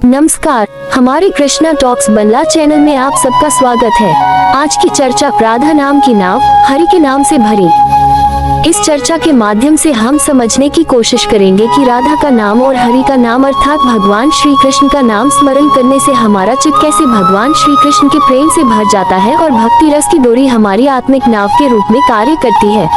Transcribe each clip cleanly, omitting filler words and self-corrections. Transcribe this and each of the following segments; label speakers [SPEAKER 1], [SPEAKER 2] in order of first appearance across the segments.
[SPEAKER 1] नमस्कार, हमारे कृष्णा टॉक्स बंगला चैनल में आप सबका स्वागत है। आज की चर्चा राधा नाम की नाव हरि के नाम से भरी। इस चर्चा के माध्यम से हम समझने की कोशिश करेंगे कि राधा का नाम और हरि का नाम अर्थात भगवान श्री कृष्ण का नाम स्मरण करने से हमारा चित्त कैसे भगवान श्री कृष्ण के प्रेम से भर जाता है और भक्ति रस की डोरी हमारी आत्मिक नाव के रूप में कार्य करती है।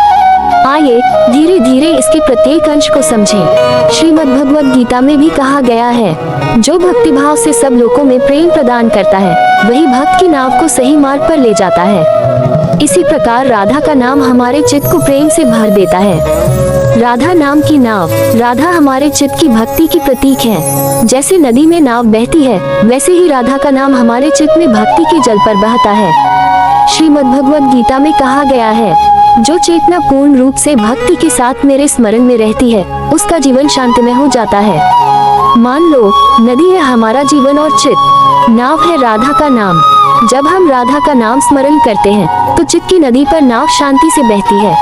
[SPEAKER 1] आइए धीरे धीरे इसके प्रत्येक अंश को समझें। श्रीमद् भगवद गीता में भी कहा गया है, जो भक्ति भाव से सब लोगों में प्रेम प्रदान करता है वही भक्त की नाव को सही मार्ग पर ले जाता है। इसी प्रकार राधा का नाम हमारे चित्त को प्रेम से भर देता है। राधा नाम की नाव, राधा हमारे चित्त की भक्ति की प्रतीक है। जैसे नदी में नाव बहती है वैसे ही राधा का नाम हमारे चित्त में भक्ति के जल पर बहता है। श्रीमद् भगवद गीता में कहा गया है, जो चेतना पूर्ण रूप से भक्ति के साथ मेरे स्मरण में रहती है उसका जीवन शांतिमय हो जाता है। मान लो नदी है हमारा जीवन और चित्त, नाव है राधा का नाम। जब हम राधा का नाम स्मरण करते हैं तो चित्त की नदी पर नाव शांति से बहती है।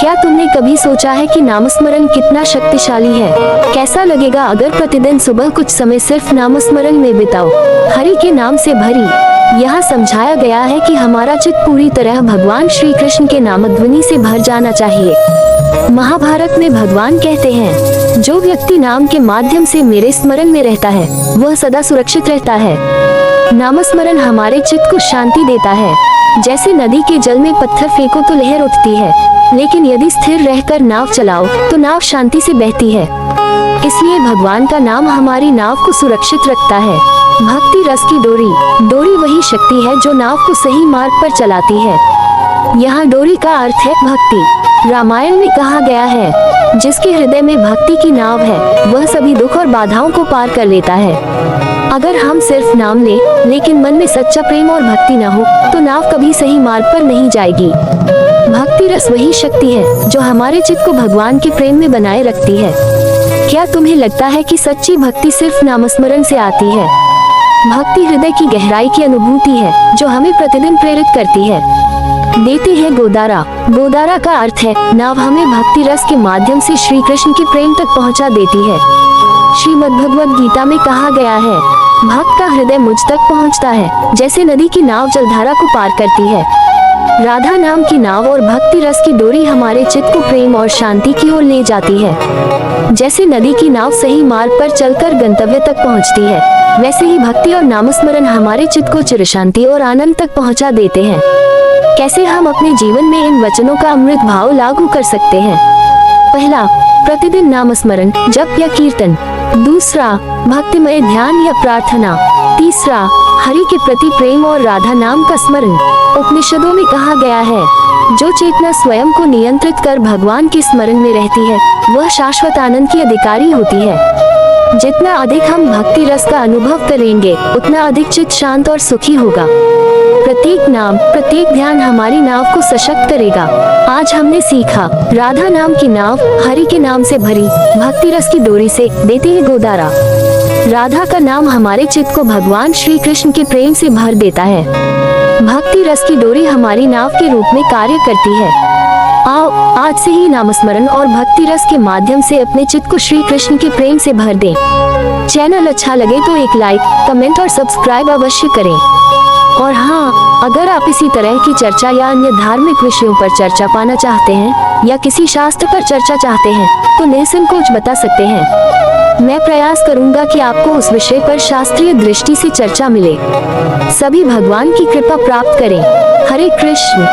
[SPEAKER 1] क्या तुमने कभी सोचा है कि नाम स्मरण कितना शक्तिशाली है? कैसा लगेगा अगर प्रतिदिन सुबह कुछ समय सिर्फ नाम स्मरण में बिताओ, हरि के नाम से भरी। यहाँ समझाया गया है कि हमारा चित्त पूरी तरह भगवान श्री कृष्ण के नाम ध्वनि से भर जाना चाहिए। महाभारत में भगवान कहते हैं, जो व्यक्ति नाम के माध्यम से मेरे स्मरण में रहता है वह सदा सुरक्षित रहता है। नाम स्मरण हमारे चित्त को शांति देता है। जैसे नदी के जल में पत्थर फेंको तो लहर उठती है, लेकिन यदि स्थिर रहकर नाव चलाओ तो नाव शांति से बहती है। इसलिए भगवान का नाम हमारी नाव को सुरक्षित रखता है। भक्ति रस की डोरी, डोरी वही शक्ति है जो नाव को सही मार्ग पर चलाती है। यहाँ डोरी का अर्थ है भक्ति। रामायण में कहा गया है, जिसके हृदय में भक्ति की नाव है वह सभी दुख और बाधाओं को पार कर लेता है। अगर हम सिर्फ नाम लें लेकिन मन में सच्चा प्रेम और भक्ति न हो तो नाव कभी सही मार्ग पर नहीं जाएगी। भक्ति रस वही शक्ति है जो हमारे चित्त को भगवान के प्रेम में बनाए रखती है। क्या तुम्हें लगता है कि सच्ची भक्ति सिर्फ नामस्मरण से आती है? भक्ति हृदय की गहराई की अनुभूति है जो हमें प्रतिदिन प्रेरित करती है। देते हैं गोदारा। गोदारा का अर्थ है नाव हमें भक्ति रस के माध्यम से श्री कृष्ण के प्रेम तक पहुंचा देती है। श्रीमद् भगवद गीता में कहा गया है, भक्त का हृदय मुझ तक पहुंचता है जैसे नदी की नाव जलधारा को पार करती है। राधा नाम की नाव और भक्ति रस की डोरी हमारे चित्त को प्रेम और शांति की ओर ले जाती है। जैसे नदी की नाव सही मार्ग पर चलकर गंतव्य तक पहुंचती है, वैसे ही भक्ति और नामस्मरण हमारे चित्त को चिर शांति और आनंद तक पहुंचा देते हैं। कैसे हम अपने जीवन में इन वचनों का अमृत भाव लागू कर सकते हैं? पहला, प्रतिदिन नामस्मरण, जप या कीर्तन। दूसरा, भक्तिमय ध्यान या प्रार्थना। तीसरा, हरि के प्रति प्रेम और राधा नाम का स्मरण। उपनिषदों में कहा गया है, जो चेतना स्वयं को नियंत्रित कर भगवान के स्मरण में रहती है वह शाश्वत आनंद की अधिकारी होती है। जितना अधिक हम भक्ति रस का अनुभव करेंगे उतना अधिक चित्त शांत और सुखी होगा। प्रत्येक नाम, प्रत्येक ध्यान हमारी नाव को सशक्त करेगा। आज हमने सीखा, राधा नाम की नाव हरि के नाम से भरी, भक्ति रस की डोरी से देते हैं गोदारा। राधा का नाम हमारे चित्त को भगवान श्री कृष्ण के प्रेम से भर देता है। भक्ति रस की डोरी हमारी नाव के रूप में कार्य करती है। आओ आज से ही नामस्मरण और भक्ति रस के माध्यम से अपने चित्त को श्री कृष्ण के प्रेम से भर दें। चैनल अच्छा लगे तो एक लाइक, कमेंट और सब्सक्राइब अवश्य करें। और हाँ, अगर आप इसी तरह की चर्चा या अन्य धार्मिक विषयों पर चर्चा पाना चाहते हैं या किसी शास्त्र पर चर्चा चाहते हैं तो निसंकोच बता सकते हैं। मैं प्रयास करूंगा कि आपको उस विषय पर शास्त्रीय दृष्टि से चर्चा मिले। सभी भगवान की कृपा प्राप्त करें। हरे कृष्ण।